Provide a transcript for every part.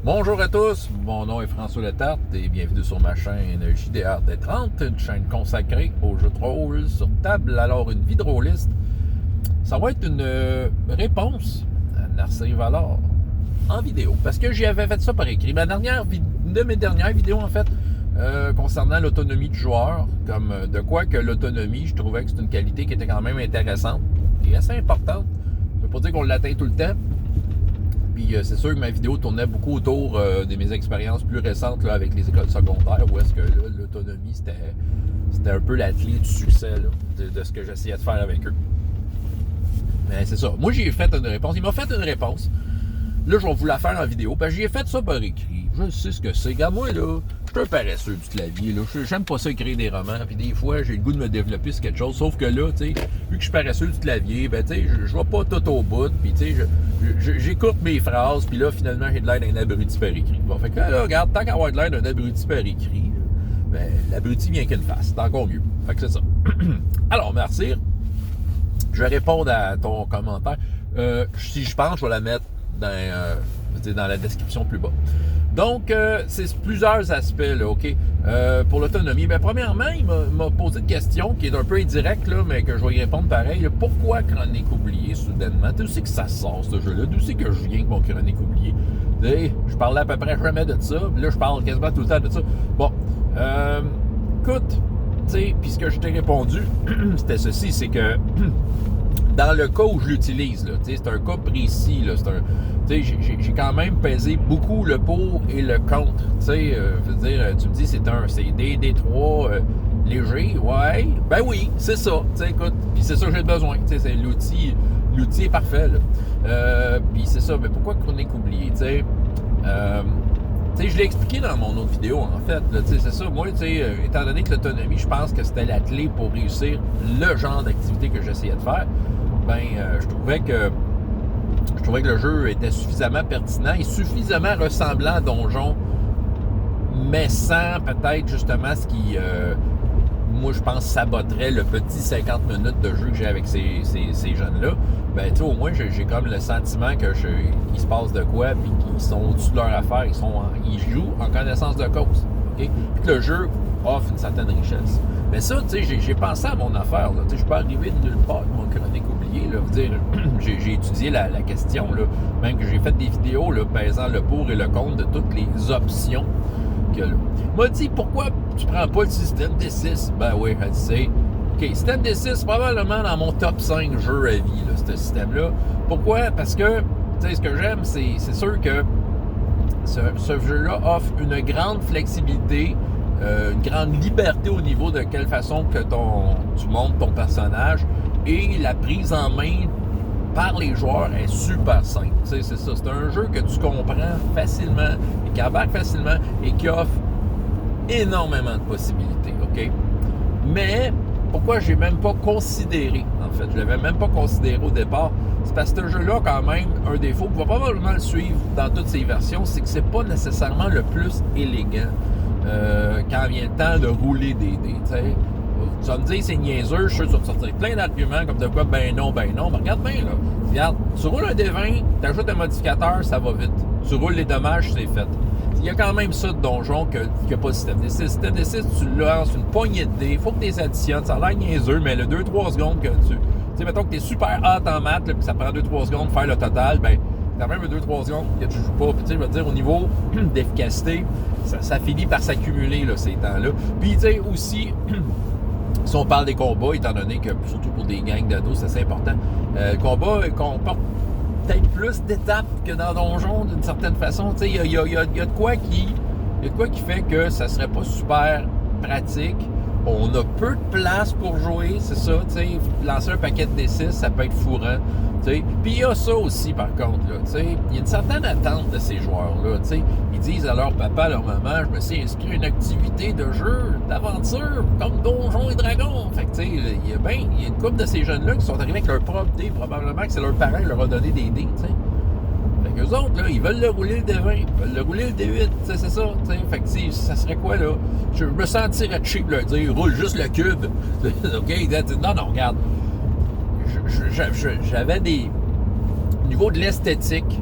Bonjour à tous, mon nom est François Letarte et bienvenue sur ma chaîne JDR D30, une chaîne consacrée aux jeux de rôle sur table. Alors, une vie de rôliste, ça va être une réponse à Narcisse Valard en vidéo, parce que j'y avais fait ça par écrit. Une de mes dernières vidéos, en fait, concernant l'autonomie du joueur, comme de quoi que l'autonomie, je trouvais que c'est une qualité qui était quand même intéressante et assez importante. Ça veut pas dire qu'on l'atteint tout le temps. Puis c'est sûr que ma vidéo tournait beaucoup autour de mes expériences plus récentes là, avec les écoles secondaires, où est-ce que l'autonomie, c'était un peu la clé du succès là, de ce que j'essayais de faire avec eux. Mais c'est ça. Moi, j'ai fait une réponse. Il m'a fait une réponse. Là, je vais vous la faire en vidéo. Parce que j'ai fait ça par écrit. Je sais ce que c'est. Regarde, moi, là, je suis un paresseux du clavier. Là. J'aime pas ça écrire des romans. Puis des fois, j'ai le goût de me développer sur quelque chose. Sauf que là, tu sais, vu que je suis paresseux du clavier, ben, tu sais, je vais pas tout au bout. Puis, tu sais, j'écoute mes phrases. Puis là, finalement, j'ai de l'air d'un abruti par écrit. Bon, fait que là, regarde, tant qu'à avoir de l'air d'un abruti par écrit, ben, l'abruti vient qu'une face. C'est encore mieux. Fait que c'est ça. Alors, merci. Je vais répondre à ton commentaire. Si je pense, je vais la mettre dans la description plus bas. Donc, c'est plusieurs aspects, là, OK? Pour l'autonomie. Bien, premièrement, il m'a posé une question qui est un peu indirecte, là, mais que je vais y répondre pareil. Là. Pourquoi Chronique oubliée, soudainement? D'où c'est que ça sort, ce jeu-là? D'où c'est que je viens avec mon Chronique oubliée? Je parlais à peu près jamais de ça. Là, je parle quasiment tout le temps de ça. Bon, écoute, tu sais, puis ce que je t'ai répondu, c'était ceci, c'est que dans le cas où je l'utilise, c'est un cas précis, là, j'ai quand même pesé beaucoup le pour et le contre. Je veux dire, tu me dis c'est des D3 léger, ouais, ben oui, c'est ça. Écoute, puis c'est ça que j'ai besoin. C'est l'outil est parfait. Puis c'est ça, mais pourquoi Chronique oubliée? Je l'ai expliqué dans mon autre vidéo, en fait. C'est ça. Moi, étant donné que l'autonomie, je pense que c'était la clé pour réussir le genre d'activité que j'essayais de faire, je trouvais que le jeu était suffisamment pertinent et suffisamment ressemblant à Donjon, mais sans peut-être justement ce qui, moi, je pense, saboterait le petit 50 minutes de jeu que j'ai avec ces jeunes-là. Au moins, j'ai comme le sentiment qu'il se passe de quoi, puis qu'ils sont au-dessus de leur affaire, ils jouent en connaissance de cause. Okay? Puis que le jeu offre une certaine richesse. Mais ça, j'ai pensé à mon affaire. Je peux arriver de nulle part avec mon Chronique oubliée. J'ai étudié la question, là, même que j'ai fait des vidéos là, pesant le pour et le contre de toutes les options. M'a dit, pourquoi tu prends pas le système D6? Ben oui, elle dit, OK, système D6, c'est probablement dans mon top 5 jeux à vie, là, ce système-là. Pourquoi? Parce que, ce que j'aime, c'est sûr que ce jeu-là offre une grande flexibilité, une grande liberté au niveau de quelle façon que tu montes ton personnage, et la prise en main par les joueurs est super simple. C'est ça. C'est un jeu que tu comprends facilement et qui embarque facilement et qui offre énormément de possibilités. OK? Mais pourquoi j'ai même pas considéré, en fait, je l'avais même pas considéré au départ, c'est parce que ce jeu-là, quand même, un défaut, on va probablement le suivre dans toutes ses versions, c'est que c'est pas nécessairement le plus élégant quand vient le temps de rouler des dés. Tu vas me dire, c'est niaiseux, je suis sûr que tu vas te sortir plein d'arguments comme de quoi, ben non, mais regarde bien, là. Regarde, tu roules un D20, tu ajoutes un modificateur, ça va vite. Tu roules les dommages, c'est fait. Il y a quand même ça de Donjon qu'il n'y a pas de système D6. Le système D6, tu lances une poignée de dés, il faut que tu les additionnes, ça a l'air niaiseux, mais le 2-3 secondes que tu sais, mettons que tu es super hot en maths, puis ça prend 2-3 secondes de faire le total, quand même 2-3 secondes que tu joues pas. Puis, je veux dire, au niveau d'efficacité, ça finit par s'accumuler, là, ces temps-là. Puis, aussi, si on parle des combats, étant donné que, surtout pour des gangs d'ados, c'est assez important, le combat comporte peut-être plus d'étapes que dans Donjon, d'une certaine façon. Il y a de quoi qui fait que ça serait pas super pratique. On a peu de place pour jouer, c'est ça. Lancer un paquet de D6, ça peut être fourrant. Puis il y a ça aussi, par contre. Il y a une certaine attente de ces joueurs-là. Ils disent à leur papa, à leur maman, je me suis inscrit à une activité de jeu, d'aventure, comme Donjons et Dragons. Fait que, il y a une couple de ces jeunes-là qui sont arrivés avec leur propre dé. Probablement que c'est leur parent qui leur a donné des dés. Fait qu'eux autres, là, ils veulent le rouler le D20, ils veulent le rouler le D8, c'est ça. Fait que ça serait quoi, là? Je me sentirais cheap de leur dire, roule juste le cube. OK? Non, regarde. J'avais des... Au niveau de l'esthétique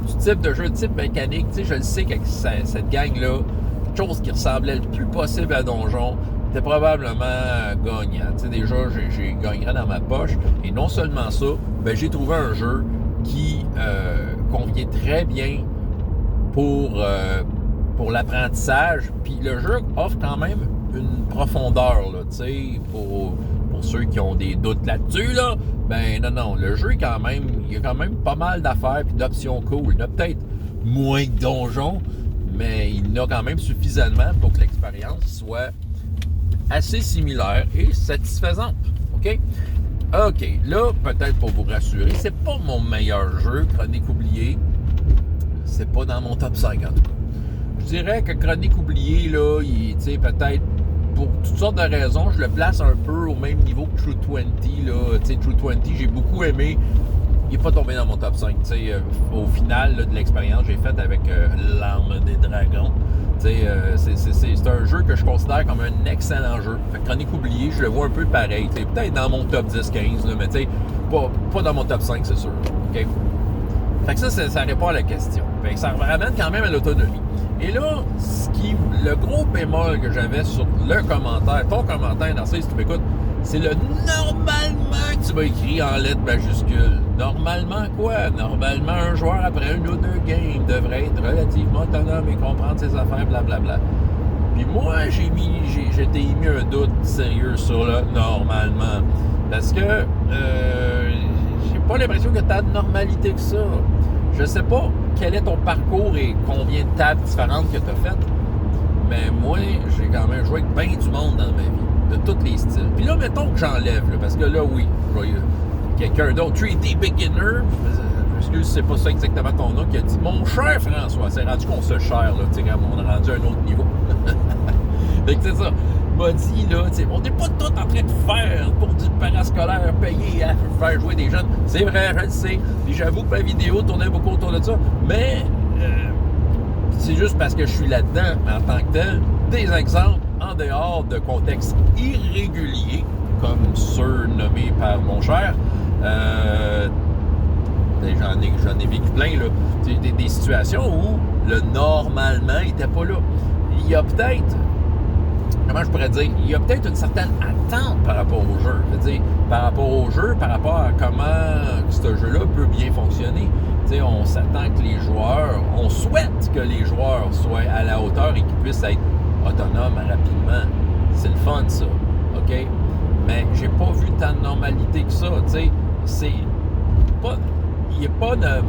du type de jeu, type mécanique, tu sais, je le sais que cette gang-là, quelque chose qui ressemblait le plus possible à Donjon, était probablement gagnant. Tu sais, déjà, j'ai gagnerais dans ma poche. Et non seulement ça, ben, j'ai trouvé un jeu qui convient très bien pour l'apprentissage. Puis le jeu offre quand même une profondeur, là, tu sais, pour ceux qui ont des doutes là-dessus, là. Ben non, le jeu, quand même, il y a quand même pas mal d'affaires et d'options cool. Il y en a peut-être moins que Donjon, mais il y en a quand même suffisamment pour que l'expérience soit assez similaire et satisfaisante. OK? OK, là, peut-être pour vous rassurer, c'est pas mon meilleur jeu, Chronique oubliée. C'est pas dans mon top 5, en tout cas. Je dirais que Chronique oubliée, là, tu sais, peut-être pour toutes sortes de raisons, je le place un peu au même niveau que True 20, là. Tu sais, True 20, j'ai beaucoup aimé. Il n'est pas tombé dans mon top 5, tu sais. Au final là, de l'expérience que j'ai faite avec l'Arme des Dragons, tu sais, c'est un jeu que je considère comme un excellent jeu. Fait que Chronique oubliée, je le vois un peu pareil, tu sais. Peut-être dans mon top 10-15, là, mais tu sais, pas dans mon top 5, c'est sûr. OK? Fait que ça répond à la question. Fait que ça ramène quand même à l'autonomie. Et là, le gros bémol que j'avais sur le commentaire, ton commentaire dans ça, si tu m'écoutes, c'est le normalement que tu m'as écrit en lettres majuscules. Normalement quoi? Normalement, un joueur après une ou deux games devrait être relativement autonome et comprendre ses affaires, blablabla. Puis moi, j'étais émis un doute sérieux sur le normalement. Parce que j'ai pas l'impression que t'as de normalité que ça. Je sais pas quel est ton parcours et combien de tables différentes que tu as faites, mais moi, j'ai quand même joué avec bien du monde dans ma vie, de tous les styles. Puis là, mettons que j'enlève, là, parce que là, oui, quelqu'un d'autre, 3D Beginner, excuse, c'est pas ça exactement ton nom, qui a dit « Mon cher François », c'est rendu qu'on se cher, là, tu sais, on est rendu à un autre niveau. Fait que c'est ça. M'a dit, là, on n'est pas tout en train de faire pour du parascolaire payé à faire jouer des jeunes. C'est vrai, je le sais. Puis j'avoue que ma vidéo tournait beaucoup autour de ça. Mais c'est juste parce que je suis là-dedans en tant que tel. Des exemples en dehors de contextes irréguliers, comme ceux nommés par mon cher. J'en ai vécu plein, là. Des situations où le normalement n'était pas là. Il y a peut-être... Comment je pourrais dire, il y a peut-être une certaine attente par rapport au jeu. Je veux dire, par rapport au jeu, par rapport à comment ce jeu-là peut bien fonctionner. Tu sais, on s'attend que les joueurs, on souhaite que les joueurs soient à la hauteur et qu'ils puissent être autonomes rapidement. C'est le fun, ça. OK? Mais j'ai pas vu tant de normalité que ça. Tu sais, c'est pas... Il y a pas de...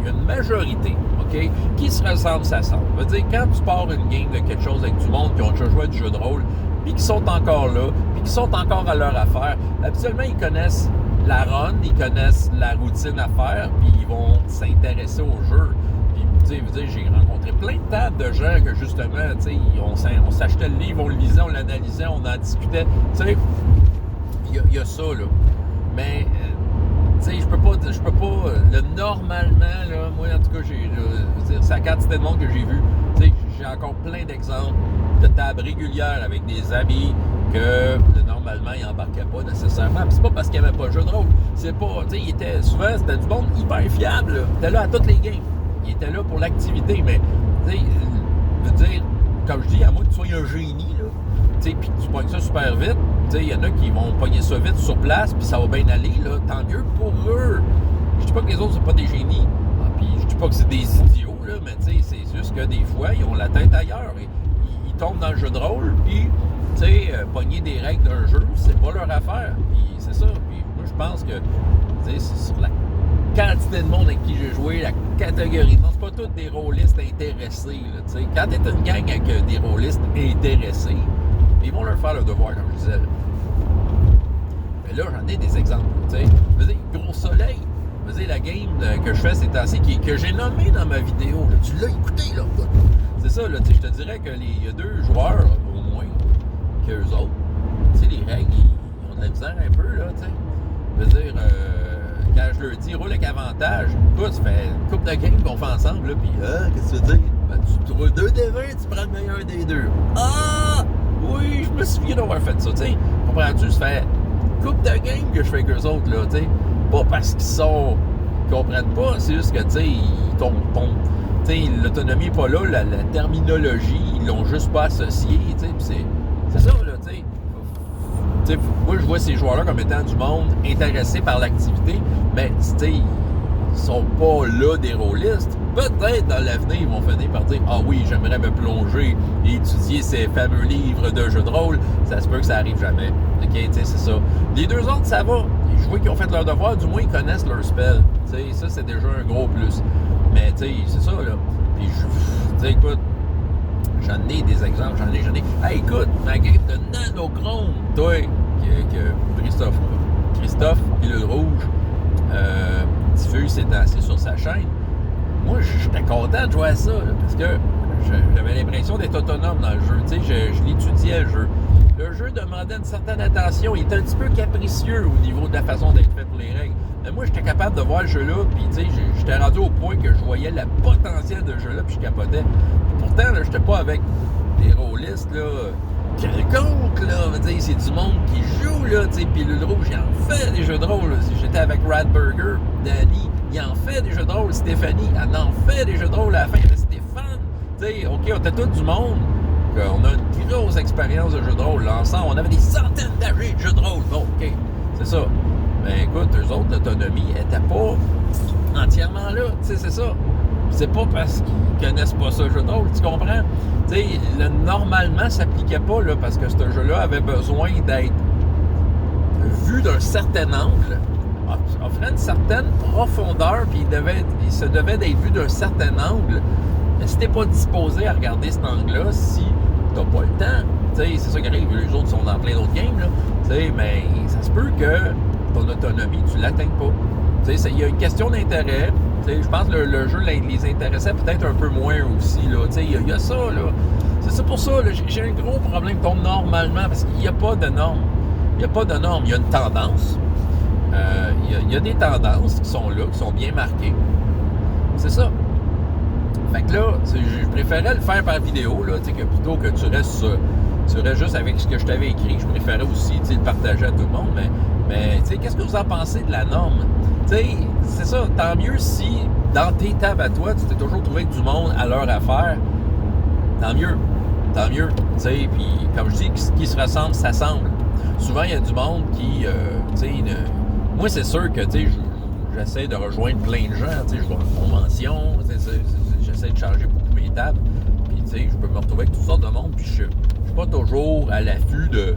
Il y a une majorité, OK, qui se ressemble, ça semble. Ça veut dire, quand tu pars une game de quelque chose avec du monde qui ont déjà joué à du jeu de rôle, puis qui sont encore là, puis qui sont encore à leur affaire, habituellement, ils connaissent la run, ils connaissent la routine à faire, puis ils vont s'intéresser au jeu. Puis, tu sais, j'ai rencontré plein de tables de gens que, justement, tu sais, on s'achetait le livre, on le lisait, on l'analysait, on en discutait. Tu sais, il y a ça, là. Mais... tu sais, je peux pas, le normalement, là, moi, en tout cas, c'est la quantité de monde que j'ai vu. Tu sais, j'ai encore plein d'exemples de tables régulières avec des amis que, normalement, ils n'embarquaient pas nécessairement. Puis c'est pas parce qu'il n'y avait pas de jeu de rôle. C'est pas, tu sais, souvent, c'était du monde hyper fiable, là. Il était là à toutes les games. Il était là pour l'activité, mais, tu sais, je veux dire, comme je dis, à moins que tu sois un génie, là, tu sais, puis que tu pognes ça super vite, tu sais, il y en a qui vont pogner ça vite sur place, puis ça va bien aller, là, tant mieux pour eux. Je dis pas que les autres, c'est pas des génies, puis je dis pas que c'est des idiots, là, mais tu sais, c'est juste que des fois, ils ont la tête ailleurs, et ils tombent dans le jeu de rôle, puis, tu sais, pogner des règles d'un jeu, c'est pas leur affaire, puis c'est ça, puis moi, je pense que, tu sais, c'est sur la quantité de monde avec qui j'ai joué, la catégorie. Non, c'est pas tous des rôlistes intéressés, là, tu sais. Quand t'es une gang avec des rôlistes intéressés, ils vont leur faire le devoir, comme je disais. Là. Mais là, j'en ai des exemples. Tu sais, je veux dire, Gros Soleil, je veux dire, la game que je fais ces temps-ci, que j'ai nommé dans ma vidéo, là, tu l'as écouté, là. C'est ça, là, tu sais, je te dirais qu'il y a 2 joueurs, au moins, qu'eux autres. Tu sais, les règles, ils ont de la misère un peu, là, tu sais. Je veux dire, quand je leur dis, roule avec avantage, écoute, ça fait une couple de games qu'on fait ensemble, là, puis, qu'est-ce que tu veux dire? Ben, tu roules 2 des 20, tu prends le meilleur des 2. Ah! Oui, je me souviens d'avoir fait ça, tu sais. Comprends-tu? Ça fait une couple de games que je fais avec eux autres, là, tu sais. Pas parce qu'ils sont comprennent pas, c'est juste que, tu sais, l'autonomie n'est pas là, la terminologie, ils l'ont juste pas associée, tu sais, c'est ça, là, tu sais. Moi, je vois ces joueurs-là comme étant du monde intéressé par l'activité, mais, tu sais, ils sont pas là des rôlistes. Peut-être dans l'avenir, ils vont finir par dire « Ah oui, j'aimerais me plonger et étudier ces fameux livres de jeux de rôle. » Ça se peut que ça arrive jamais. OK, tu sais, c'est ça. Les deux autres, ça va. Je vois qu'ils ont fait leur devoir, du moins, ils connaissent leur spell. Tu sais, ça, c'est déjà un gros plus. Mais, tu sais, c'est ça, là. Puis, tu sais, écoute, j'en ai des exemples, j'en ai. Hey, écoute, ma game de Nanochrome, toi, que Christophe, Pilule Rouge, diffuse ces temps-ci sur sa chaîne. Moi, j'étais content de jouer à ça, là, parce que j'avais l'impression d'être autonome dans le jeu. Tu sais, je l'étudiais, le jeu. Le jeu demandait une certaine attention. Il était un petit peu capricieux au niveau de la façon d'être fait pour les règles. Mais moi, j'étais capable de voir le jeu-là, puis tu sais, j'étais rendu au point que je voyais le potentiel de jeu-là, puis je capotais. Puis pourtant, là, j'étais pas avec des rôlistes, là, quelconques, là. Tu sais, c'est du monde qui joue, là. Tu sais, Pilule Rouge, il en fait des jeux de rôle. J'étais avec Radburger, Danny, il en fait des jeux de rôle. Stéphanie, elle en fait des jeux de rôle à la fin. Stéphane, tu sais, OK, on était tout du monde. On a une grosse expérience de jeux de rôle. Là, ensemble, on avait des centaines d'années de jeux de rôle. Bon, OK, c'est ça. Mais écoute, eux autres, l'autonomie n'était pas entièrement là. Tu sais, c'est ça. C'est pas parce qu'ils connaissent pas ça, le jeu de rôle, tu comprends? Tu sais, normalement, ça s'appliquait pas, là, parce que ce jeu-là avait besoin d'être vu d'un certain angle, offrait une certaine profondeur, puis il se devait d'être vu d'un certain angle. Mais si t'es pas disposé à regarder cet angle-là, si t'as pas le temps, tu sais, c'est ça qui arrive, les autres sont dans plein d'autres games, là, tu sais, mais ça se peut que ton autonomie, tu l'atteignes pas. Tu sais, il y a une question d'intérêt. Tu sais, je pense que le jeu les intéressait peut-être un peu moins aussi, là. Tu sais, il y a ça, là. C'est ça pour ça, là, j'ai un gros problème normalement, parce qu'il n'y a pas de normes. Il n'y a pas de normes. Il y a une tendance. Il y a des tendances qui sont là, qui sont bien marquées. C'est ça. Fait que là, je préférais le faire par vidéo, là, que plutôt que tu restes juste avec ce que je t'avais écrit. Je préférais aussi le partager à tout le monde, mais qu'est-ce que vous en pensez de la norme? C'est ça, tant mieux si dans tes tables à toi, tu t'es toujours trouvé avec du monde à leur affaire. Tant mieux. Puis comme je dis, ce qui se ressemble, s'assemble. Souvent, il y a du monde qui, moi, c'est sûr que, j'essaie de rejoindre plein de gens, je vais en convention, j'essaie de changer beaucoup mes tables, puis, je peux me retrouver avec toutes sortes de monde, puis je suis pas toujours à l'affût de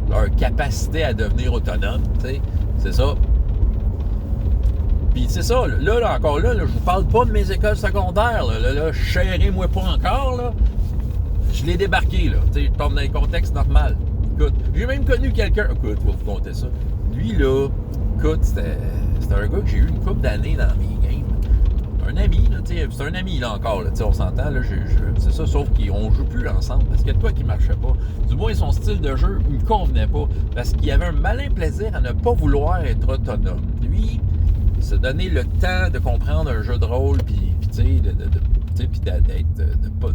leur capacité à devenir autonome, c'est ça. Puis c'est ça, là encore là, je vous parle pas de mes écoles secondaires, là, chérez-moi pas encore, là. Je l'ai débarqué, là, je tombe dans les contextes normaux. Écoute, j'ai même connu quelqu'un, écoute, je vais vous conter ça. Lui, là, écoute, c'était un gars que j'ai eu une couple d'années dans mes games. Un ami, là, c'est un ami, là, encore, là, on s'entend, là, c'est ça, sauf qu'on joue plus ensemble, parce que toi qui marchait pas. Du moins, son style de jeu ne me convenait pas, parce qu'il avait un malin plaisir à ne pas vouloir être autonome. Lui, se donner le temps de comprendre un jeu de rôle, puis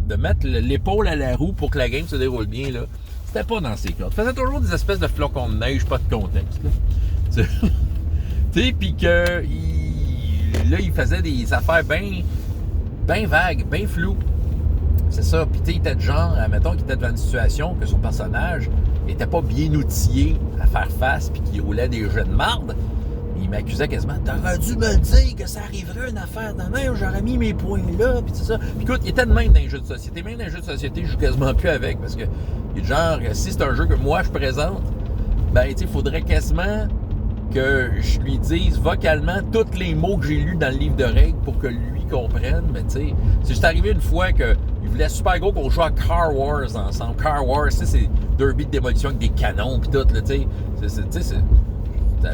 de mettre l'épaule à la roue pour que la game se déroule bien, là, c'était pas dans ses cordes. Il faisait toujours des espèces de flocons de neige, pas de contexte. Tu sais, puis que il faisait des affaires bien vagues, bien floues. C'est ça. Puis il était de genre, admettons qu'il était devant une situation que son personnage n'était pas bien outillé à faire face, puis qu'il roulait des jeux de marde. Il m'accusait quasiment, t'aurais dû me le dire que ça arriverait une affaire de même, j'aurais mis mes points là, puis tout ça. Puis écoute, il était de même dans les jeux de société. Même dans les jeux de société, je joue quasiment plus avec, parce que il est genre, si c'est un jeu que moi je présente, ben, tu sais, il faudrait quasiment que je lui dise vocalement tous les mots que j'ai lus dans le livre de règles pour que lui comprenne. Mais tu sais, c'est juste arrivé une fois qu'il voulait super gros qu'on joue à Car Wars ensemble. Car Wars, c'est derby de démolition avec des canons, puis tout, là, tu sais.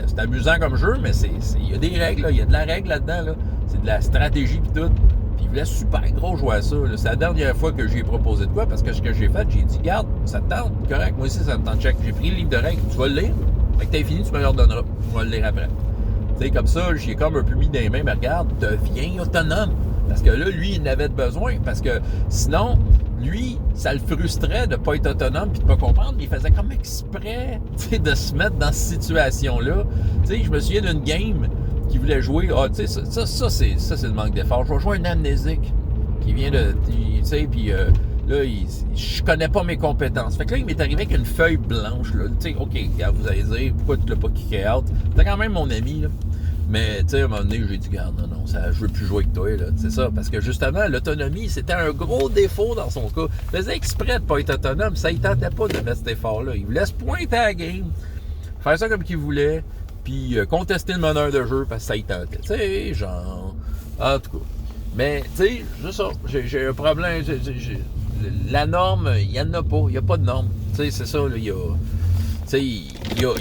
C'est amusant comme jeu, mais il y a des règles, là, il y a de la règle là-dedans, là. C'est de la stratégie pis tout. Puis il voulait super gros jouer à ça, là. C'est la dernière fois que j'ai proposé de quoi, parce que ce que j'ai fait, j'ai dit, garde, ça te tente, correct, moi aussi ça me tente, check. J'ai pris le livre de règles, tu vas le lire, fait que t'as fini, tu me le redonneras, on va le lire après. Tu sais, comme ça, j'ai comme un peu mis dans les mains, mais regarde, deviens autonome. Parce que là, lui, il en avait besoin, parce que sinon, lui, ça le frustrait de ne pas être autonome et de ne pas comprendre, mais il faisait comme exprès de se mettre dans cette situation-là. Tu sais, je me souviens d'une game qui voulait jouer. Ah, tu sais, ça c'est le manque d'effort. Je vais jouer un amnésique qui vient de. Tu sais, puis là, je connais pas mes compétences. Fait que là, il m'est arrivé avec une feuille blanche, là. Tu sais, OK, vous allez dire, pourquoi tu l'as pas kické out? T'es quand même mon ami, là. Mais, tu sais, à un moment donné, j'ai dit, regarde, non, je veux plus jouer avec toi, là. C'est ça, parce que justement, l'autonomie, c'était un gros défaut dans son cas. Il faisait exprès de pas être autonome, ça, il tentait pas de mettre cet effort-là. Il voulait se pointer à la game, faire ça comme qu'il voulait, puis contester le meneur de jeu parce que ça, il tentait. Tu sais, genre, en tout cas. Mais, tu sais, juste ça, j'ai un problème, la norme, il n'y en a pas, il n'y a pas de norme. Tu sais, c'est ça, là, il y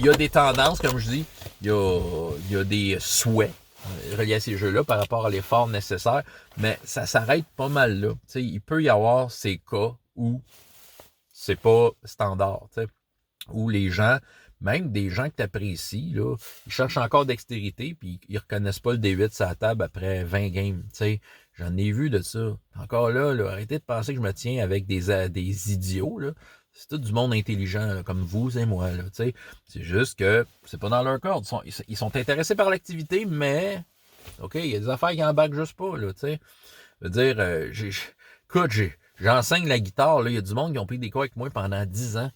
a des tendances, comme je dis, il y a des souhaits reliés à ces jeux-là par rapport à l'effort nécessaire, mais ça s'arrête pas mal là. Tu sais, il peut y avoir ces cas où c'est pas standard, tu sais, où les gens, même des gens que tu apprécies, là, ils cherchent encore dextérité, puis ils reconnaissent pas le D8 sur la table après 20 games, tu sais. J'en ai vu de ça. Encore là, arrêtez de penser que je me tiens avec des idiots, là. C'est tout du monde intelligent, là, comme vous et moi, là, tu sais. C'est juste que c'est pas dans leur corde. Ils sont intéressés par l'activité, mais, OK, il y a des affaires qui embarquent juste pas, là, tu sais. Je veux dire, écoute, j'enseigne la guitare, là. Il y a du monde qui ont pris des cours avec moi pendant 10 ans.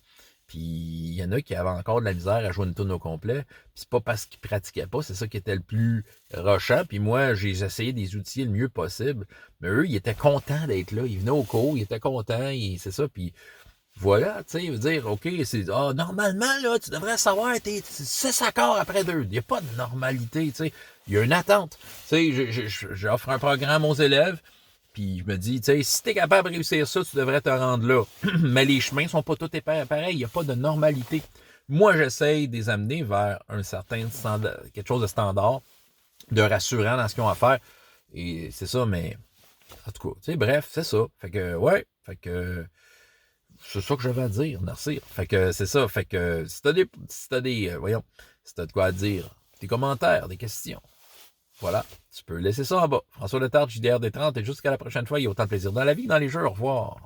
Puis il y en a qui avaient encore de la misère à jouer une tune au complet. Puis c'est pas parce qu'ils pratiquaient pas, c'est ça qui était le plus rushant. Puis moi, j'ai essayé des outils le mieux possible. Mais eux, ils étaient contents d'être là. Ils venaient au cours, ils étaient contents, c'est ça. Puis voilà, tu sais, veut dire, OK, c'est normalement, là, tu devrais savoir, t'es 6 accords après 2. Il n'y a pas de normalité, tu sais. Il y a une attente. Tu sais, j'offre un programme aux élèves. Puis je me dis, tu sais, si t'es capable de réussir ça, tu devrais te rendre là. Mais les chemins sont pas tous pareils. Il n'y a pas de normalité. Moi, j'essaye de les amener vers un certain standard, quelque chose de standard, de rassurant dans ce qu'ils ont à faire. Et c'est ça, mais en tout cas, tu sais, bref, c'est ça. Fait que, ouais, c'est ça que j'avais à dire, merci. Fait que c'est ça. Fait que si t'as de quoi à dire, des commentaires, des questions. Voilà, tu peux laisser ça en bas. François Letarte, JDR des 30, et jusqu'à la prochaine fois, il y a autant de plaisir dans la vie que dans les jeux. Au revoir.